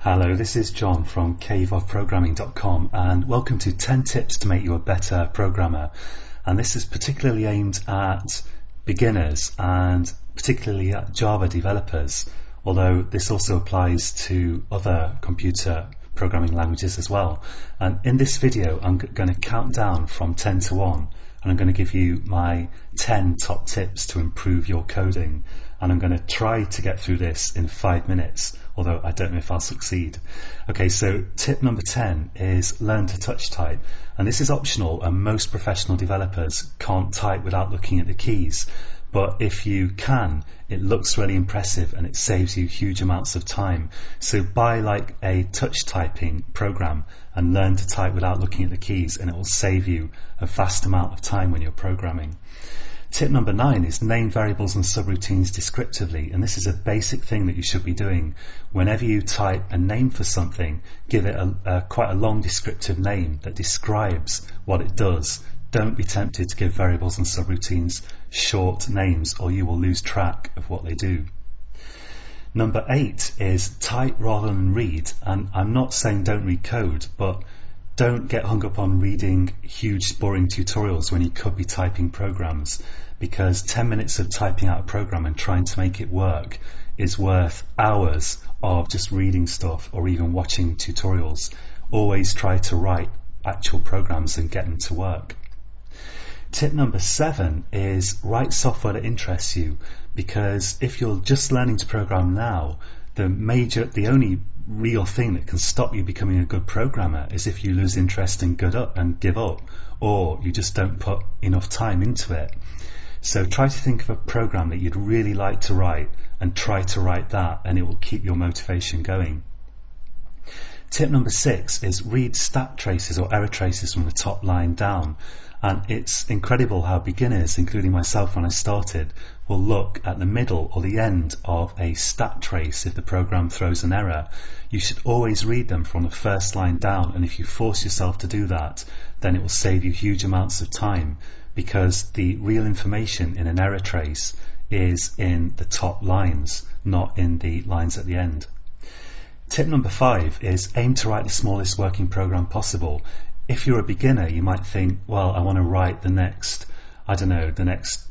Hello, this is John from caveofprogramming.com and welcome to 10 tips to make you a better programmer. And this is particularly aimed at beginners and particularly at Java developers, although this also applies to other computer programming languages as well. And in this video I'm going to count down from 10 to 1 and I'm going to give you my 10 top tips to improve your coding. And I'm going to try to get through this in 5 minutes, although I don't know if I'll succeed. Okay, so tip number 10 is learn to touch type. And this is optional and most professional developers can't type without looking at the keys. But if you can, it looks really impressive and it saves you huge amounts of time. So buy like a touch typing program and learn to type without looking at the keys, and it will save you a vast amount of time when you're programming. Tip number 9 is name variables and subroutines descriptively, and this is a basic thing that you should be doing. Whenever you type a name for something, give it quite a long descriptive name that describes what it does. Don't be tempted to give variables and subroutines short names or you will lose track of what they do. Number 8 is type rather than read, and I'm not saying don't read code, but don't get hung up on reading huge boring tutorials when you could be typing programs, because 10 minutes of typing out a program and trying to make it work is worth hours of just reading stuff or even watching tutorials. Always try to write actual programs and get them to work. Tip number 7 is write software that interests you, because if you're just learning to program now, the only real thing that can stop you becoming a good programmer is if you lose interest and give up, or you just don't put enough time into it. So try to think of a program that you'd really like to write and try to write that, and it will keep your motivation going. Tip number 6 is read stat traces or error traces from the top line down. And it's incredible how beginners, including myself when I started, will look at the middle or the end of a stat trace if the program throws an error. You should always read them from the first line down, and if you force yourself to do that, then it will save you huge amounts of time, because the real information in an error trace is in the top lines, not in the lines at the end. Tip number 5 is aim to write the smallest working program possible. If you're a beginner, you might think, well, I want to write the next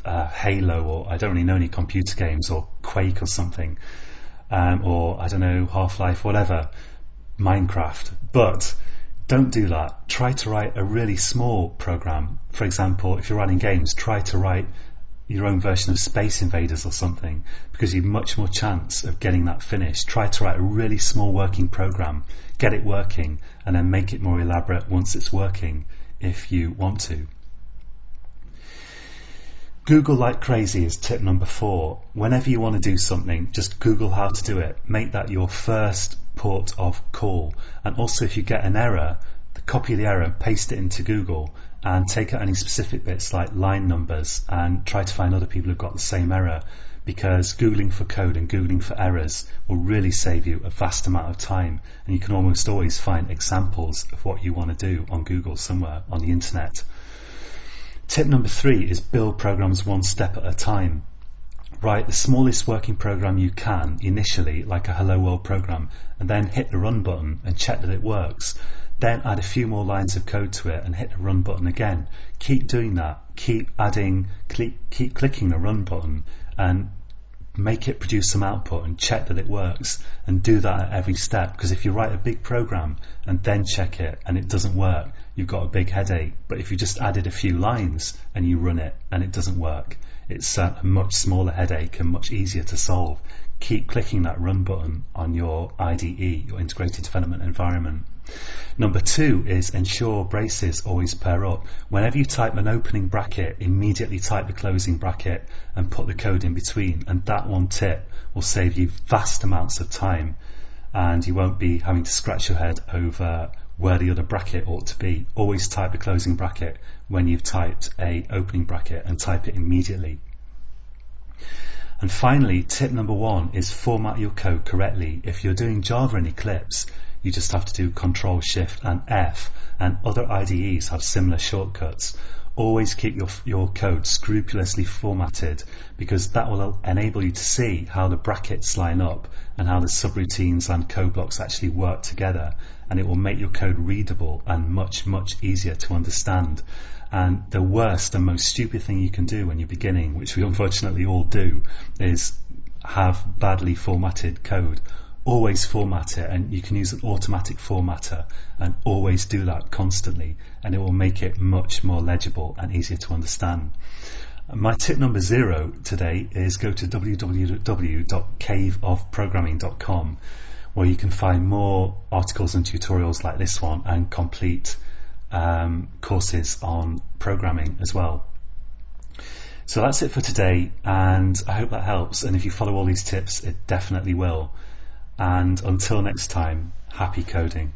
Halo, or I don't really know any computer games, or Quake or something, or I don't know, Half-Life, whatever, Minecraft. But don't do that. Try to write a really small program. For example, if you're running games, try to write your own version of Space Invaders or something, because you've much more chance of getting that finished. Try to write a really small working program, get it working, and then make it more elaborate once it's working if you want to. Google like crazy is tip number 4. Whenever you want to do something, just Google how to do it. Make that your first port of call. And also, if you get an error, copy the error, paste it into Google, and take out any specific bits like line numbers and try to find other people who've got the same error, because Googling for code and Googling for errors will really save you a vast amount of time, and you can almost always find examples of what you want to do on Google somewhere on the internet. Tip number 3 is build programs one step at a time. Write the smallest working program you can initially, like a Hello World program, and then hit the run button and check that it works. Then add a few more lines of code to it and hit the run button again. Keep doing that. Keep clicking the run button and make it produce some output and check that it works, and do that at every step, because if you write a big program and then check it and it doesn't work, you've got a big headache. But if you just added a few lines and you run it and it doesn't work, it's a much smaller headache and much easier to solve. Keep clicking that run button on your IDE, your integrated development environment. Number 2 is ensure braces always pair up. Whenever you type an opening bracket, immediately type the closing bracket and put the code in between, and that one tip will save you vast amounts of time, and you won't be having to scratch your head over where the other bracket ought to be. Always type the closing bracket when you've typed a opening bracket, and type it immediately. And finally, tip number 1 is format your code correctly. If you're doing Java and Eclipse, you just have to do Control Shift and F, and other IDEs have similar shortcuts. Always keep your code scrupulously formatted, because that will enable you to see how the brackets line up and how the subroutines and code blocks actually work together, and it will make your code readable and much easier to understand. And the worst and most stupid thing you can do when you're beginning, which we unfortunately all do, is have badly formatted code. Always format it, and you can use an automatic formatter, and always do that constantly, and it will make it much more legible and easier to understand. My tip number 0 today is go to www.caveofprogramming.com, where you can find more articles and tutorials like this one, and complete courses on programming as well. So that's it for today, and I hope that helps, and if you follow all these tips, it definitely will. And until next time, happy coding.